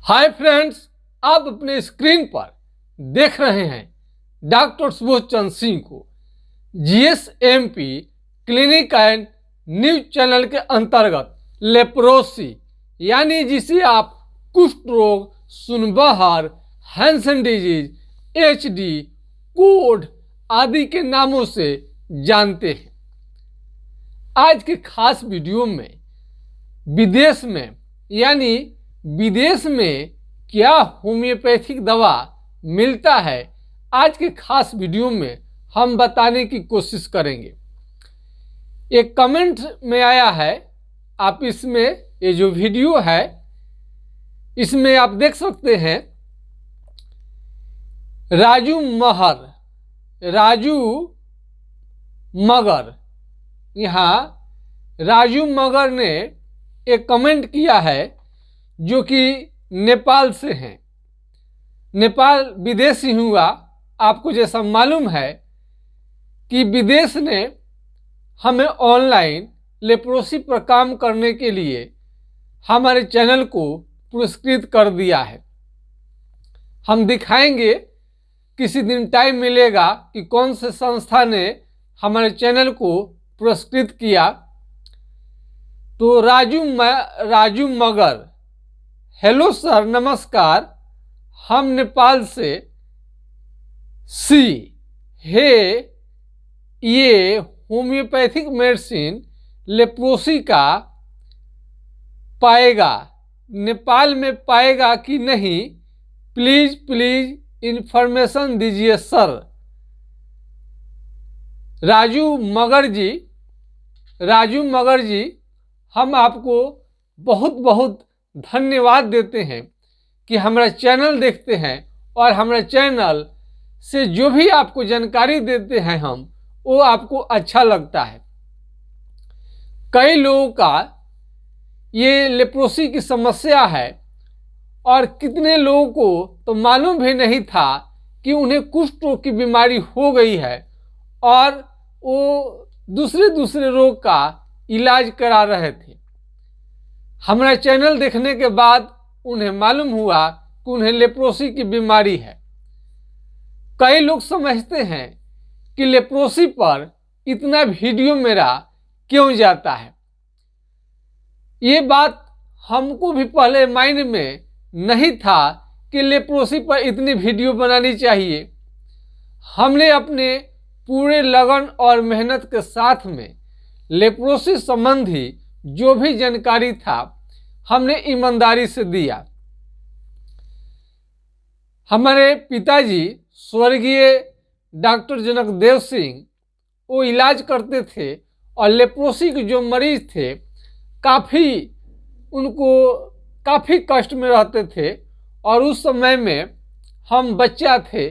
Hi friends, आप अपने screen पर देख रहे हैं डॉक्टर सुबोध चंद्र सिंह को जीएसएमपी क्लिनिक एंड न्यूज चैनल के अंतर्गत लेप्रोसी यानी जिसे आप कुष्ठ रोग, सुनबहार, हैंसन डिजीज, एचडी, कोढ़ आदि के नामों से जानते हैं। आज के खास वीडियो में विदेश में क्या होम्योपैथिक दवा मिलता है, आज के खास वीडियो में हम बताने की कोशिश करेंगे। एक कमेंट में आया है, आप इसमें ये जो वीडियो है इसमें आप देख सकते हैं राजू मगर, यहाँ राजू मगर ने एक कमेंट किया है जो कि नेपाल से हैं। नेपाल विदेश ही हुआ। आपको जैसा मालूम है कि विदेश ने हमें ऑनलाइन लेप्रोसी पर काम करने के लिए हमारे चैनल को पुरस्कृत कर दिया है। हम दिखाएंगे, किसी दिन टाइम मिलेगा कि कौन से संस्था ने हमारे चैनल को पुरस्कृत किया। तो राजू मगर, हेलो सर, नमस्कार, हम नेपाल से। ये होम्योपैथिक मेडिसिन लेप्रोसी का पाएगा, नेपाल में पाएगा कि नहीं, प्लीज इंफॉर्मेशन दीजिए सर। राजू मगर जी, हम आपको बहुत बहुत धन्यवाद देते हैं कि हमारा चैनल देखते हैं और हमारे चैनल से जो भी आपको जानकारी देते हैं हम, वो आपको अच्छा लगता है। कई लोगों का ये लेप्रोसी की समस्या है और कितने लोगों को तो मालूम भी नहीं था कि उन्हें कुष्ठ रोग की बीमारी हो गई है और वो दूसरे रोग का इलाज करा रहे थे। हमारा चैनल देखने के बाद उन्हें मालूम हुआ कि उन्हें लेप्रोसी की बीमारी है। कई लोग समझते हैं कि लेप्रोसी पर इतना वीडियो मेरा क्यों जाता है। ये बात हमको भी पहले माइंड में नहीं था कि लेप्रोसी पर इतनी वीडियो बनानी चाहिए। हमने अपने पूरे लगन और मेहनत के साथ में लेप्रोसी संबंधी जो भी जानकारी था हमने ईमानदारी से दिया। हमारे पिताजी स्वर्गीय डॉक्टर जनक देव सिंह वो इलाज करते थे और लेप्रोसी के जो मरीज थे काफ़ी कष्ट में रहते थे और उस समय में हम बच्चा थे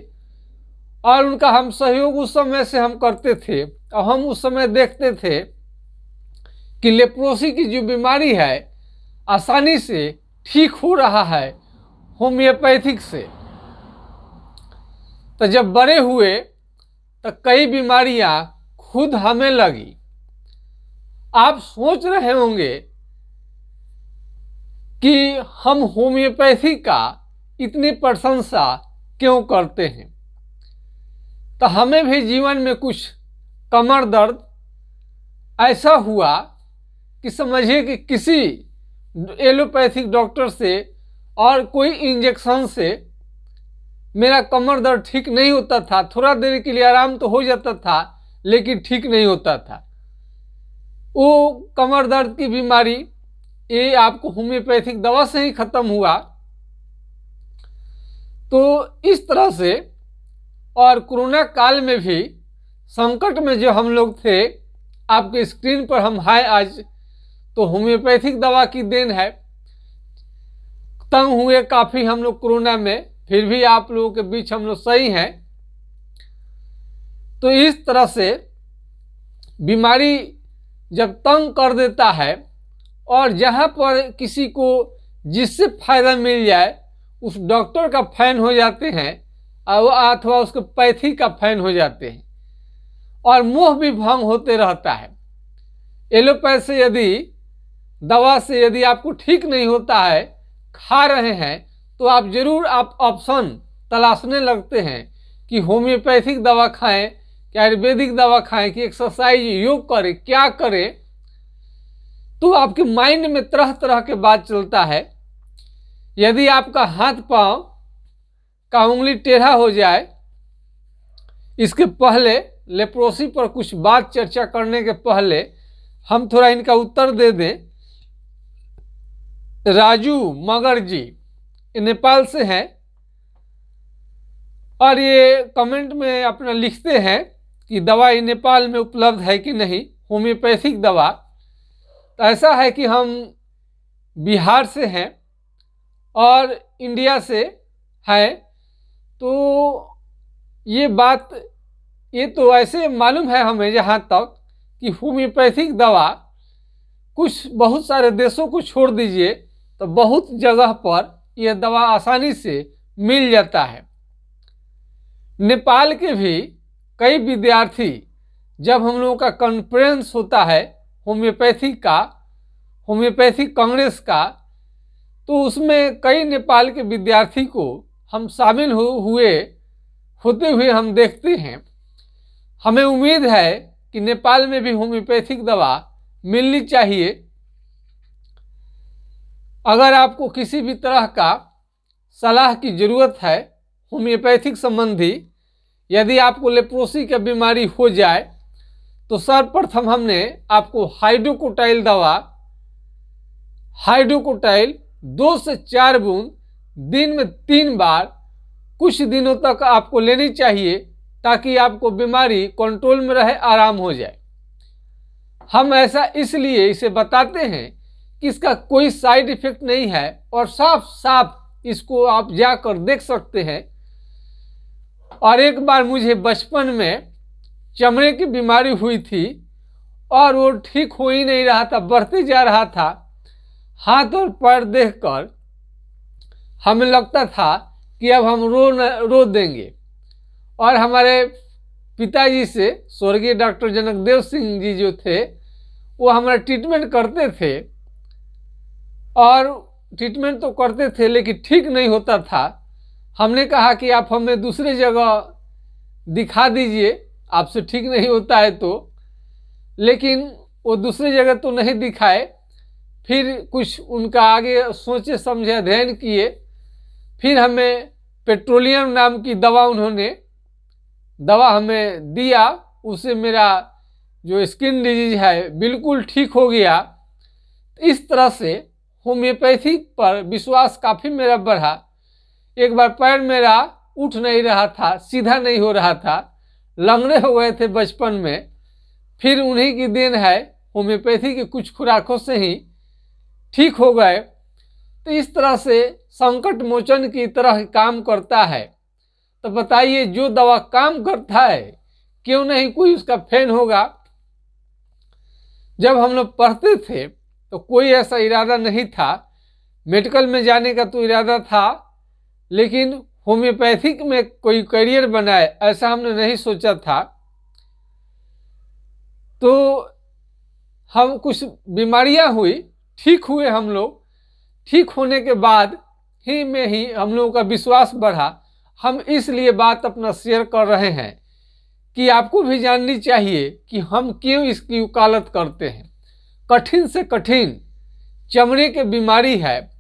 और उनका हम सहयोग उस समय से हम करते थे और हम उस समय देखते थे कि लेप्रोसी की जो बीमारी है आसानी से ठीक हो रहा है होम्योपैथिक से। तो जब बड़े हुए तो कई बीमारियां खुद हमें लगी। आप सोच रहे होंगे कि हम होम्योपैथी का इतनी प्रशंसा क्यों करते हैं। तो हमें भी जीवन में कुछ कमर दर्द ऐसा हुआ कि समझिए कि किसी एलोपैथिक डॉक्टर से और कोई इंजेक्शन से मेरा कमर दर्द ठीक नहीं होता था। थोड़ा देर के लिए आराम तो हो जाता था लेकिन ठीक नहीं होता था। वो कमर दर्द की बीमारी ये आपको होम्योपैथिक दवा से ही खत्म हुआ। तो इस तरह से, और कोरोना काल में भी संकट में जो हम लोग थे, आपके स्क्रीन पर हम हैं आज, तो होम्योपैथिक दवा की देन है। तंग हुए काफ़ी हम लोग कोरोना में, फिर भी आप लोगों के बीच हम लोग सही हैं। तो इस तरह से बीमारी जब तंग कर देता है और जहाँ पर किसी को जिससे फायदा मिल जाए उस डॉक्टर का फैन हो जाते हैं अथवा उसके पैथी का फैन हो जाते हैं और मोह भी भंग होते रहता है। एलोपैथ से दवा से यदि आपको ठीक नहीं होता है, खा रहे हैं तो आप जरूर आप ऑप्शन तलाशने लगते हैं कि होम्योपैथिक दवा खाएं कि आयुर्वेदिक दवा खाएं कि एक्सरसाइज योग करें, क्या करें। तो आपके माइंड में तरह तरह के बात चलता है। यदि आपका हाथ पांव का उंगली टेढ़ा हो जाए, इसके पहले लेप्रोसी पर कुछ बात चर्चा करने के पहले हम थोड़ा इनका उत्तर दे दें। राजू मगर जी नेपाल से हैं और ये कमेंट में अपना लिखते हैं कि दवाई नेपाल में उपलब्ध है कि नहीं, होम्योपैथिक दवा। तो ऐसा है कि हम बिहार से हैं और इंडिया से हैं, तो ये तो ऐसे मालूम है हमें जहाँ तक कि होम्योपैथिक दवा कुछ बहुत सारे देशों को छोड़ दीजिए तो बहुत जगह पर यह दवा आसानी से मिल जाता है। नेपाल के भी कई विद्यार्थी, जब हम लोगों का कॉन्फ्रेंस होता है होम्योपैथिक कांग्रेस का, तो उसमें कई नेपाल के विद्यार्थी को हम शामिल होते हुए हम देखते हैं। हमें उम्मीद है कि नेपाल में भी होम्योपैथिक दवा मिलनी चाहिए। अगर आपको किसी भी तरह का सलाह की ज़रूरत है होम्योपैथिक संबंधी, यदि आपको लेप्रोसी की बीमारी हो जाए तो सर्वप्रथम हमने आपको हाइड्रोकोटाइल दवा, हाइड्रोकोटाइल 2 से 4 बूंद दिन में 3 बार कुछ दिनों तक आपको लेनी चाहिए ताकि आपको बीमारी कंट्रोल में रहे, आराम हो जाए। हम ऐसा इसलिए इसे बताते हैं कि इसका कोई साइड इफेक्ट नहीं है और साफ साफ इसको आप जाकर देख सकते हैं। और एक बार मुझे बचपन में चमड़े की बीमारी हुई थी और वो ठीक हो ही नहीं रहा था, बढ़ते जा रहा था। हाथ और पैर देखकर हमें लगता था कि अब हम रो देंगे। और हमारे पिताजी से, स्वर्गीय डॉक्टर जनकदेव सिंह जी जो थे, वो हमारा ट्रीटमेंट करते थे और ट्रीटमेंट तो करते थे लेकिन ठीक नहीं होता था। हमने कहा कि आप हमें दूसरे जगह दिखा दीजिए, आपसे ठीक नहीं होता है तो। लेकिन वो दूसरे जगह तो नहीं दिखाए। फिर कुछ उनका आगे सोचे समझे अध्ययन किए, फिर हमें पेट्रोलियम नाम की दवा हमें दिया। उससे मेरा जो स्किन डिजीज है बिल्कुल ठीक हो गया। इस तरह से होम्योपैथिक पर विश्वास काफ़ी मेरा बढ़ा। एक बार पैर मेरा उठ नहीं रहा था, सीधा नहीं हो रहा था, लंगड़े हो गए थे बचपन में। फिर उन्हीं की देन है, होम्योपैथी के कुछ खुराकों से ही ठीक हो गए। तो इस तरह से संकट मोचन की तरह काम करता है। तो बताइए, जो दवा काम करता है क्यों नहीं कोई उसका फैन होगा। जब हम लोग पढ़ते थे तो कोई ऐसा इरादा नहीं था, मेडिकल में जाने का तो इरादा था, लेकिन होम्योपैथिक में कोई करियर बनाए ऐसा हमने नहीं सोचा था। तो हम कुछ बीमारियां हुई, ठीक हुए हम लोग। ठीक होने के बाद ही हम लोगों का विश्वास बढ़ा। हम इसलिए बात अपना शेयर कर रहे हैं कि आपको भी जाननी चाहिए कि हम क्यों इसकी वकालत करते हैं। कठिन से कठिन चमड़े की बीमारी है,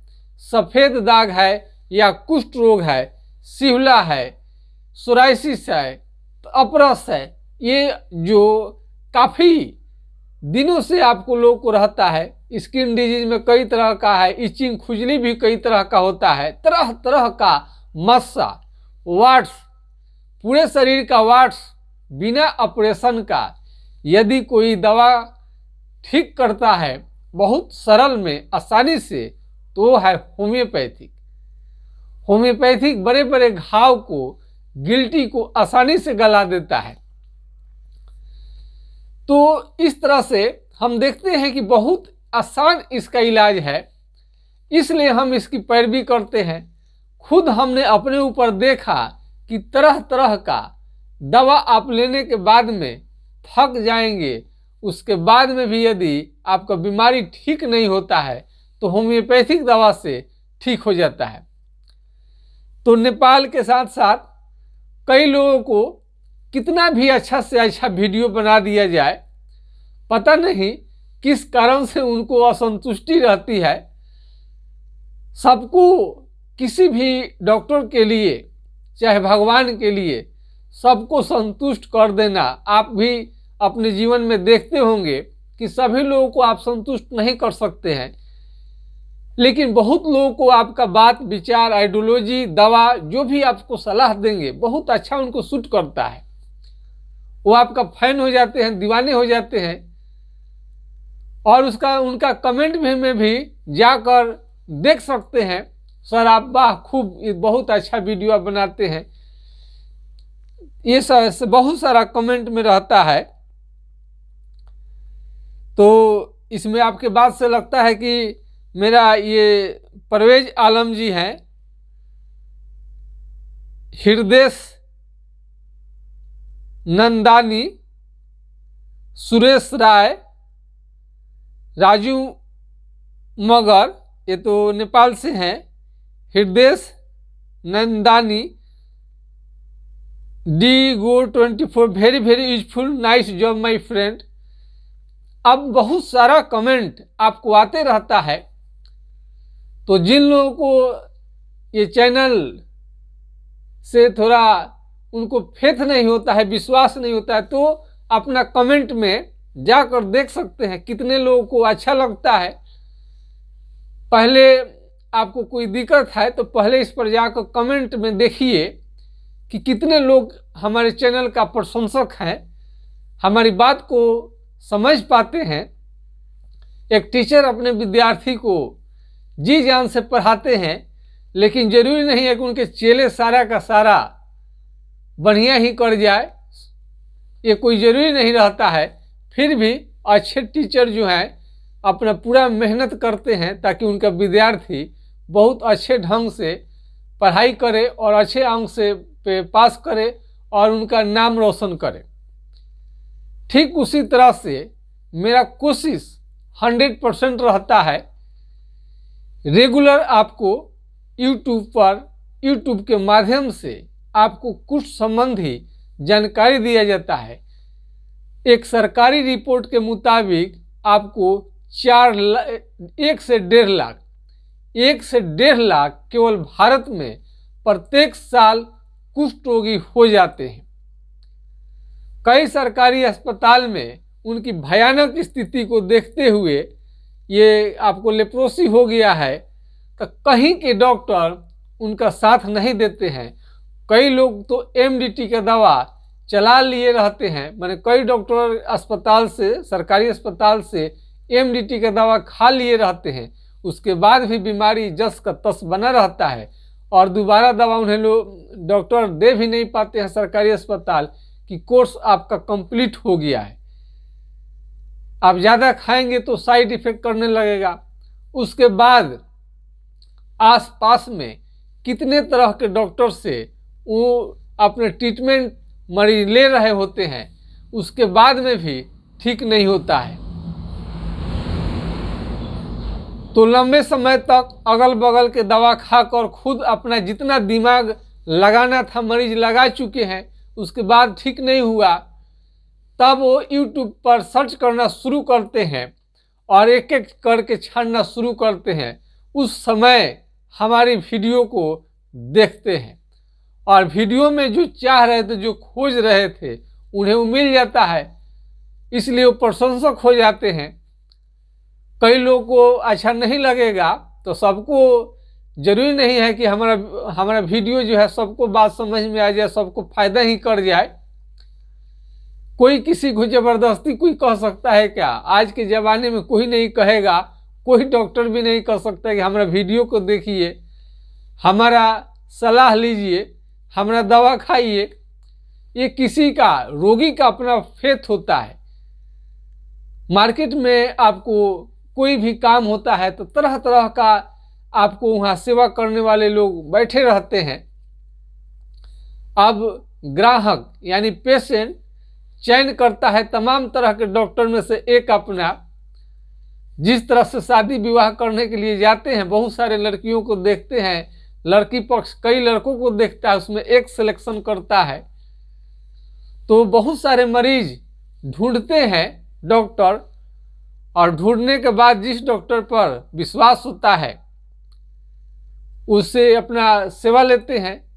सफ़ेद दाग है या कुष्ठ रोग है, सिहुला है, सोराइसिस है, अपरस है, ये जो काफ़ी दिनों से आपको लोगों को रहता है। स्किन डिजीज में कई तरह का है, इचिंग, खुजली भी कई तरह का होता है, तरह तरह का मस्सा, वाट्स, पूरे शरीर का वाट्स बिना ऑपरेशन का यदि कोई दवा ठीक करता है बहुत सरल में, आसानी से, तो है होम्योपैथिक। होम्योपैथिक बड़े बड़े घाव को, गिल्टी को आसानी से गला देता है। तो इस तरह से हम देखते हैं कि बहुत आसान इसका इलाज है, इसलिए हम इसकी पैरवी करते हैं। खुद हमने अपने ऊपर देखा कि तरह तरह का दवा आप लेने के बाद में थक जाएंगे, उसके बाद में भी यदि आपका बीमारी ठीक नहीं होता है तो होम्योपैथिक दवा से ठीक हो जाता है। तो नेपाल के साथ साथ कई लोगों को कितना भी अच्छा से अच्छा वीडियो बना दिया जाए, पता नहीं किस कारण से उनको असंतुष्टि रहती है। सबको किसी भी डॉक्टर के लिए चाहे भगवान के लिए सबको संतुष्ट कर देना, आप भी अपने जीवन में देखते होंगे कि सभी लोगों को आप संतुष्ट नहीं कर सकते हैं, लेकिन बहुत लोगों को आपका बात विचार आइडियोलॉजी दवा जो भी आपको सलाह देंगे बहुत अच्छा उनको सूट करता है। वो आपका फैन हो जाते हैं, दीवाने हो जाते हैं, और उनका कमेंट में भी जाकर देख सकते हैं, सर आप वाह खूब बहुत अच्छा वीडियो आप बनाते हैं, ये बहुत सारा कमेंट में रहता है। तो इसमें आपके बात से लगता है कि मेरा ये परवेज आलम जी हैं, हृदय नंदानी, सुरेश राय, राजू मगर, ये तो नेपाल से हैं, हृदय नंदानी, डी गो 24 very very useful nice job my friend. अब बहुत सारा कमेंट आपको आते रहता है, तो जिन लोगों को ये चैनल से थोड़ा उनको फेथ नहीं होता है, विश्वास नहीं होता है, तो अपना कमेंट में जाकर देख सकते हैं कितने लोगों को अच्छा लगता है। पहले आपको कोई दिक्कत है तो पहले इस पर जाकर कमेंट में देखिए कि कितने लोग हमारे चैनल का प्रशंसक हैं, हमारी बात को समझ पाते हैं। एक टीचर अपने विद्यार्थी को जी जान से पढ़ाते हैं, लेकिन जरूरी नहीं है कि उनके चेले सारा का सारा बढ़िया ही कर जाए, ये कोई ज़रूरी नहीं रहता है। फिर भी अच्छे टीचर जो हैं अपना पूरा मेहनत करते हैं ताकि उनका विद्यार्थी बहुत अच्छे ढंग से पढ़ाई करे और अच्छे अंक से पे पास करे और उनका नाम रोशन करे। ठीक उसी तरह से मेरा कोशिश 100% रहता है, रेगुलर आपको यूट्यूब के माध्यम से आपको कुछ संबंधी जानकारी दिया जाता है। एक सरकारी रिपोर्ट के मुताबिक आपको 1 से 1.5 लाख केवल भारत में प्रत्येक साल कुष्ठ रोगी हो जाते हैं। कई सरकारी अस्पताल में उनकी भयानक स्थिति को देखते हुए ये आपको लेप्रोसी हो गया है, तो कहीं के डॉक्टर उनका साथ नहीं देते हैं। कई लोग तो MDT का दवा चला लिए रहते हैं, मैंने कई डॉक्टर अस्पताल से सरकारी अस्पताल से MDT का दवा खा लिए रहते हैं, उसके बाद भी बीमारी जस का तस बना रहता है और दोबारा दवा उन्हें लोग डॉक्टर दे भी नहीं पाते हैं सरकारी अस्पताल कि कोर्स आपका कंप्लीट हो गया है, आप ज़्यादा खाएंगे तो साइड इफेक्ट करने लगेगा। उसके बाद आसपास में कितने तरह के डॉक्टर से वो अपने ट्रीटमेंट मरीज ले रहे होते हैं, उसके बाद में भी ठीक नहीं होता है। तो लंबे समय तक अगल बगल के दवा खाकर खुद अपना जितना दिमाग लगाना था मरीज लगा चुके हैं, उसके बाद ठीक नहीं हुआ, तब वो यूट्यूब पर सर्च करना शुरू करते हैं और एक एक करके छानना शुरू करते हैं। उस समय हमारी वीडियो को देखते हैं और वीडियो में जो चाह रहे थे, जो खोज रहे थे, उन्हें वो मिल जाता है, इसलिए वो प्रशंसक हो जाते हैं। कई लोगों को अच्छा नहीं लगेगा, तो सबको जरूरी नहीं है कि हमारा वीडियो जो है सबको बात समझ में आ जाए, सबको फायदा ही कर जाए। कोई किसी को जबरदस्ती कोई कह सकता है क्या? आज के ज़माने में कोई नहीं कहेगा, कोई डॉक्टर भी नहीं कह सकता कि हमारा वीडियो को देखिए, हमारा सलाह लीजिए, हमारा दवा खाइए। ये किसी का, रोगी का अपना फेथ होता है। मार्केट में आपको कोई भी काम होता है तो तरह तरह का आपको वहाँ सेवा करने वाले लोग बैठे रहते हैं। अब ग्राहक यानी पेशेंट चयन करता है तमाम तरह के डॉक्टर में से एक अपना। जिस तरह से शादी विवाह करने के लिए जाते हैं, बहुत सारे लड़कियों को देखते हैं, लड़की पक्ष कई लड़कों को देखता है, उसमें एक सिलेक्शन करता है। तो बहुत सारे मरीज ढूंढते हैं डॉक्टर, और ढूंढने के बाद जिस डॉक्टर पर विश्वास होता है उससे अपना सेवा लेते हैं।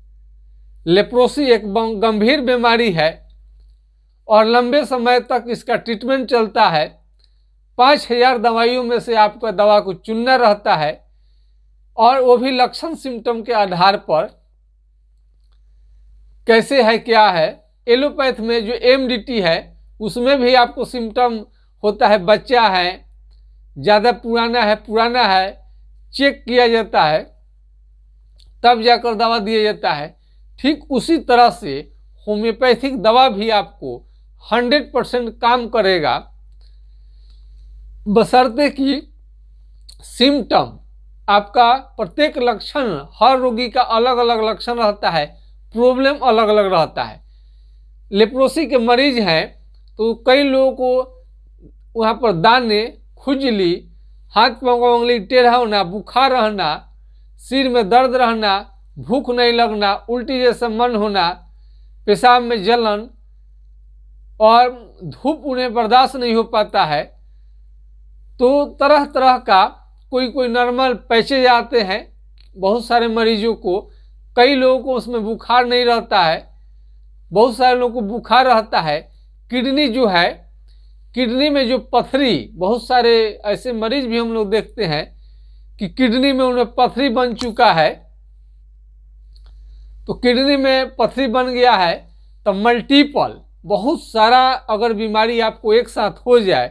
लेप्रोसी एक गंभीर बीमारी है और लंबे समय तक इसका ट्रीटमेंट चलता है। 5000 दवाइयों में से आपका दवा को चुनना रहता है, और वो भी लक्षण सिम्टम के आधार पर कैसे है क्या है। एलोपैथ में जो एमडीटी है उसमें भी आपको सिम्टम होता है, बच्चा है, ज़्यादा पुराना है, चेक किया जाता है तब जाकर दवा दिया जाता है। ठीक उसी तरह से होम्योपैथिक दवा भी आपको 100% काम करेगा, बशर्ते कि सिम्टम आपका प्रत्येक लक्षण, हर रोगी का अलग अलग लक्षण रहता है, प्रॉब्लम अलग अलग रहता है। लेप्रोसी के मरीज हैं तो कई लोगों को वहाँ पर दाने, खुजली, हाथ पांव का उंगली टेढ़ा होना, बुखार रहना, सिर में दर्द रहना, भूख नहीं लगना, उल्टी जैसा मन होना, पेशाब में जलन, और धूप उन्हें बर्दाश्त नहीं हो पाता है। तो तरह तरह का कोई नॉर्मल पैचेज आते हैं बहुत सारे मरीजों को। कई लोगों को उसमें बुखार नहीं रहता है, बहुत सारे लोगों को बुखार रहता है। किडनी जो है, किडनी में जो पथरी, बहुत सारे ऐसे मरीज भी हम लोग देखते हैं कि किडनी में उन्हें पथरी बन चुका है। तो किडनी में पथरी बन गया है तो मल्टीपल, बहुत सारा अगर बीमारी आपको एक साथ हो जाए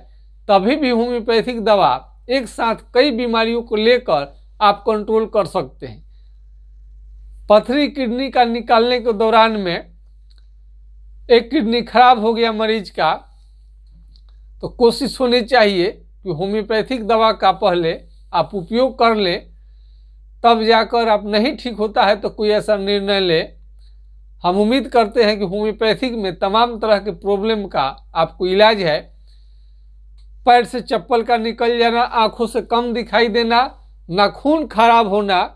तभी भी होम्योपैथिक दवा एक साथ कई बीमारियों को लेकर आप कंट्रोल कर सकते हैं। पथरी किडनी का निकालने के दौरान में एक किडनी खराब हो गया मरीज का, तो कोशिश होनी चाहिए कि होम्योपैथिक दवा का पहले आप उपयोग कर लें, तब जाकर आप नहीं ठीक होता है तो कोई ऐसा निर्णय ले। हम उम्मीद करते हैं कि होम्योपैथिक में तमाम तरह के प्रॉब्लम का आपको इलाज है। पैर से चप्पल का निकल जाना, आंखों से कम दिखाई देना, नाखून खराब होना,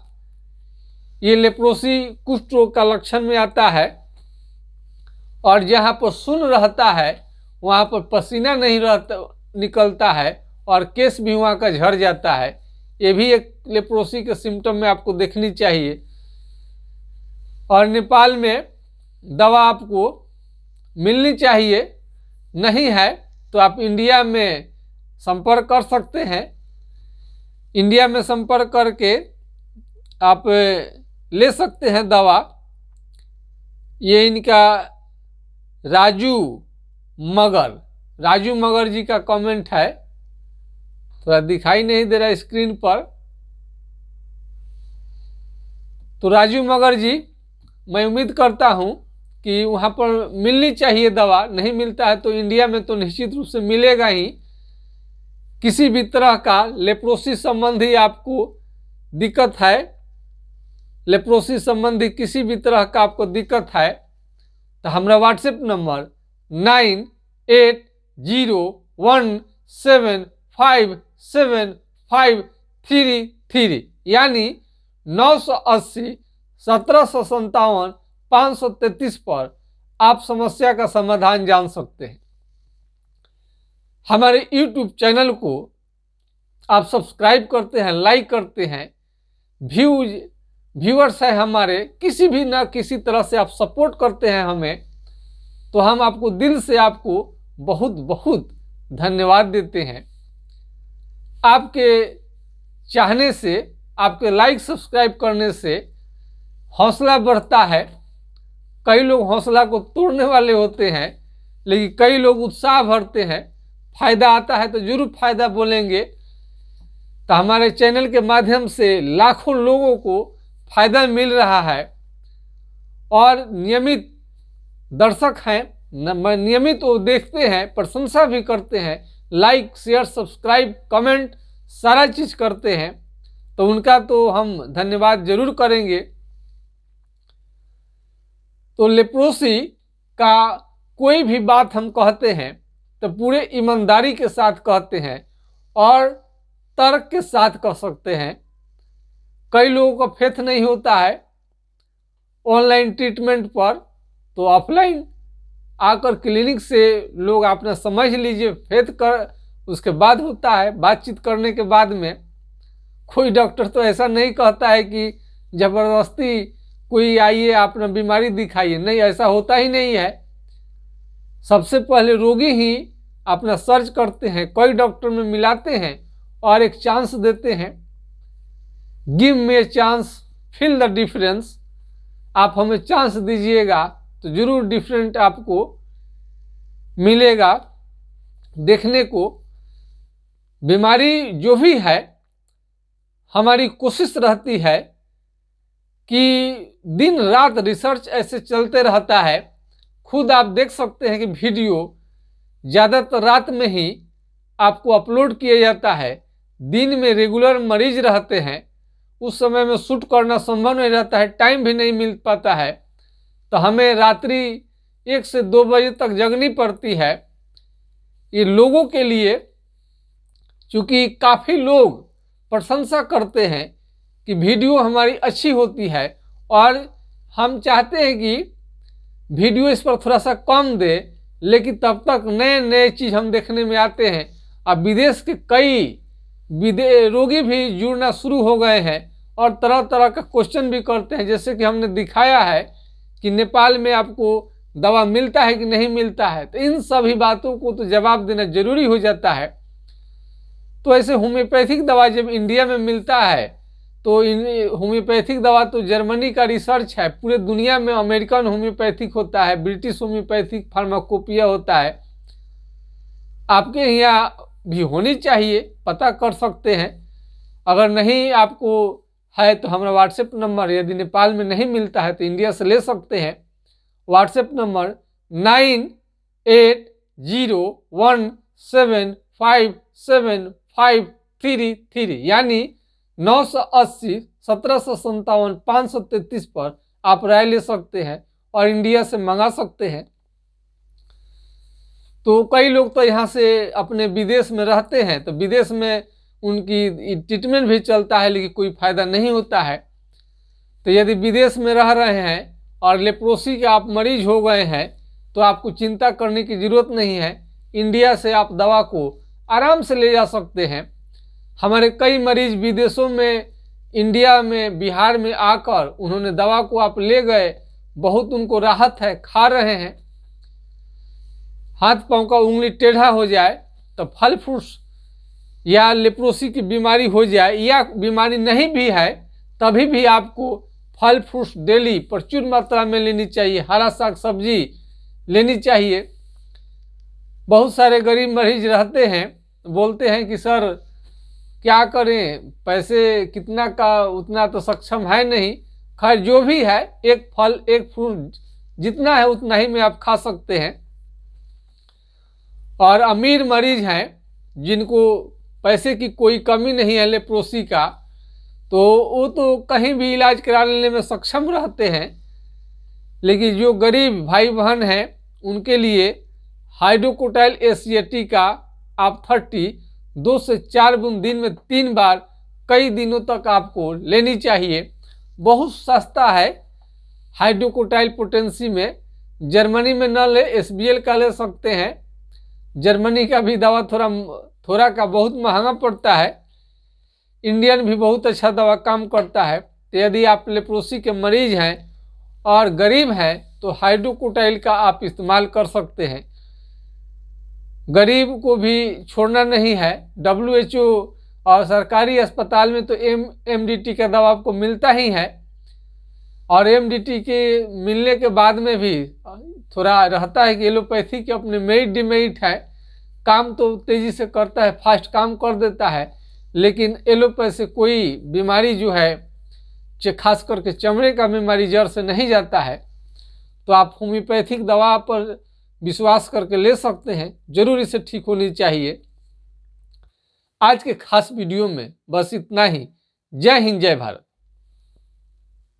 ये लेप्रोसी कुष्ठ रोग का लक्षण में आता है। और जहाँ पर शून्य रहता है वहाँ पर पसीना नहीं निकलता है और केस भी वहाँ का झड़ जाता है। ये भी एक लेप्रोसी के सिम्टम में आपको देखनी चाहिए। और नेपाल में दवा आपको मिलनी चाहिए, नहीं है तो आप इंडिया में संपर्क कर सकते हैं। इंडिया में संपर्क करके आप ले सकते हैं दवा। ये इनका राजू मगर जी का कमेंट है, थोड़ा दिखाई नहीं दे रहा स्क्रीन पर। तो राजू मगर जी, मैं उम्मीद करता हूं कि वहां पर मिलनी चाहिए दवा। नहीं मिलता है तो इंडिया में तो निश्चित रूप से मिलेगा ही। किसी भी तरह का लेप्रोसी संबंधी आपको दिक्कत है, लेप्रोसी संबंधी किसी भी तरह का आपको दिक्कत है तो हमारा व्हाट्सएप नंबर 9801757533 यानी 980 1757 533 पर आप समस्या का समाधान जान सकते हैं। हमारे YouTube चैनल को आप सब्सक्राइब करते हैं, लाइक करते हैं, व्यूअर्स है हमारे, किसी भी ना किसी तरह से आप सपोर्ट करते हैं हमें, तो हम आपको दिल से आपको बहुत बहुत धन्यवाद देते हैं। आपके चाहने से, आपके लाइक सब्सक्राइब करने से हौसला बढ़ता है। कई लोग हौसला को तोड़ने वाले होते हैं, लेकिन कई लोग उत्साह भरते हैं। फायदा आता है तो जरूर फायदा बोलेंगे। तो हमारे चैनल के माध्यम से लाखों लोगों को फायदा मिल रहा है और नियमित दर्शक हैं, नियमित वो देखते हैं, प्रशंसा भी करते हैं, लाइक शेयर सब्सक्राइब कमेंट सारा चीज करते हैं, तो उनका तो हम धन्यवाद जरूर करेंगे। तो लेप्रोसी का कोई भी बात हम कहते हैं तो पूरे ईमानदारी के साथ कहते हैं और तर्क के साथ कह सकते हैं। कई लोगों का फेथ नहीं होता है ऑनलाइन ट्रीटमेंट पर, तो ऑफलाइन आकर क्लिनिक से लोग अपना समझ लीजिए फेथ कर, उसके बाद होता है बातचीत करने के बाद में। कोई डॉक्टर तो ऐसा नहीं कहता है कि ज़बरदस्ती कोई आइए अपना बीमारी दिखाइए, नहीं, ऐसा होता ही नहीं है। सबसे पहले रोगी ही अपना सर्च करते हैं, कई डॉक्टर में मिलाते हैं और एक चांस देते हैं। Give me a chance, feel the difference. आप हमें चांस दीजिएगा तो जरूर डिफरेंट आपको मिलेगा देखने को। बीमारी जो भी है, हमारी कोशिश रहती है कि दिन रात रिसर्च ऐसे चलते रहता है। खुद आप देख सकते हैं कि वीडियो ज़्यादातर रात में ही आपको अपलोड किया जाता है। दिन में रेगुलर मरीज रहते हैं, उस समय में शूट करना संभव नहीं रहता है, टाइम भी नहीं मिल पाता है, तो हमें रात्रि 1 से 2 बजे तक जगनी पड़ती है। ये लोगों के लिए, चूँकि काफ़ी लोग प्रशंसा करते हैं कि वीडियो हमारी अच्छी होती है और हम चाहते हैं कि वीडियो इस पर थोड़ा सा कम दे, लेकिन तब तक नए नए चीज़ हम देखने में आते हैं। अब विदेश के कई रोगी भी जुड़ना शुरू हो गए हैं और तरह तरह का क्वेश्चन भी करते हैं, जैसे कि हमने दिखाया है कि नेपाल में आपको दवा मिलता है कि नहीं मिलता है। तो इन सभी बातों को तो जवाब देना जरूरी हो जाता है। तो ऐसे होम्योपैथिक दवा जब इंडिया में मिलता है, तो होम्योपैथिक दवा तो जर्मनी का रिसर्च है, पूरे दुनिया में अमेरिकन होम्योपैथिक होता है, ब्रिटिश होम्योपैथिक फार्माकोपिया होता है। आपके यहाँ भी होनी चाहिए, पता कर सकते हैं। अगर नहीं आपको है तो हमारा व्हाट्सएप नंबर, यदि नेपाल में नहीं मिलता है तो इंडिया से ले सकते हैं। व्हाट्सएप नंबर 9801757533 यानी 980 1757 533 पर आप राय ले सकते हैं और इंडिया से मंगा सकते हैं। तो कई लोग तो यहाँ से अपने विदेश में रहते हैं, तो विदेश में उनकी ट्रीटमेंट भी चलता है, लेकिन कोई फ़ायदा नहीं होता है। तो यदि विदेश में रह रहे हैं और लेप्रोसी के आप मरीज हो गए हैं, तो आपको चिंता करने की ज़रूरत नहीं है। इंडिया से आप दवा को आराम से ले जा सकते हैं। हमारे कई मरीज विदेशों में, इंडिया में, बिहार में आकर उन्होंने दवा को आप ले गए, बहुत उनको राहत है, खा रहे हैं। हाथ पांव का उंगली टेढ़ा हो जाए तो फल फ्रूट्स, या लेप्रोसी की बीमारी हो जाए या बीमारी नहीं भी है, तभी भी आपको फल फ्रूट्स डेली प्रचुर मात्रा में लेनी चाहिए, हरा साग सब्जी लेनी चाहिए। बहुत सारे गरीब मरीज रहते हैं, बोलते हैं कि सर क्या करें, पैसे कितना का उतना तो सक्षम है नहीं। खैर जो भी है, एक फल एक फ्रूट जितना है उतना ही में आप खा सकते हैं। और अमीर मरीज हैं जिनको पैसे की कोई कमी नहीं है लेप्रोसी का, तो वो तो कहीं भी इलाज करा लेने में सक्षम रहते हैं। लेकिन जो गरीब भाई बहन हैं उनके लिए हाइड्रोकोटाइल एसिएटी का आप 2 से 4 बूंद दिन में 3 बार कई दिनों तक आपको लेनी चाहिए। बहुत सस्ता है हाइड्रोकोटाइल पोटेंसी में। जर्मनी में न ले, SBL का ले सकते हैं। जर्मनी का भी दवा थोड़ा का बहुत महंगा पड़ता है। इंडियन भी बहुत अच्छा दवा काम करता है। तो यदि आप लेप्रोसी के मरीज हैं और गरीब हैं तो हाइड्रोकोटाइल का आप इस्तेमाल कर सकते हैं। गरीब को भी छोड़ना नहीं है। WHO और सरकारी अस्पताल में तो MDT का दवा आपको मिलता ही है, और MDT के मिलने के बाद में भी थोड़ा रहता है कि एलोपैथी के अपने मेरिट डिमेरिट है। काम तो तेज़ी से करता है, फास्ट काम कर देता है, लेकिन एलोपैथी से कोई बीमारी जो है, खास करके चमड़े का बीमारी जड़ से नहीं जाता है। तो आप होम्योपैथिक दवा पर विश्वास करके ले सकते हैं, जरूर इसे ठीक होनी चाहिए। आज के खास वीडियो में बस इतना ही। जय हिंद, जय भारत।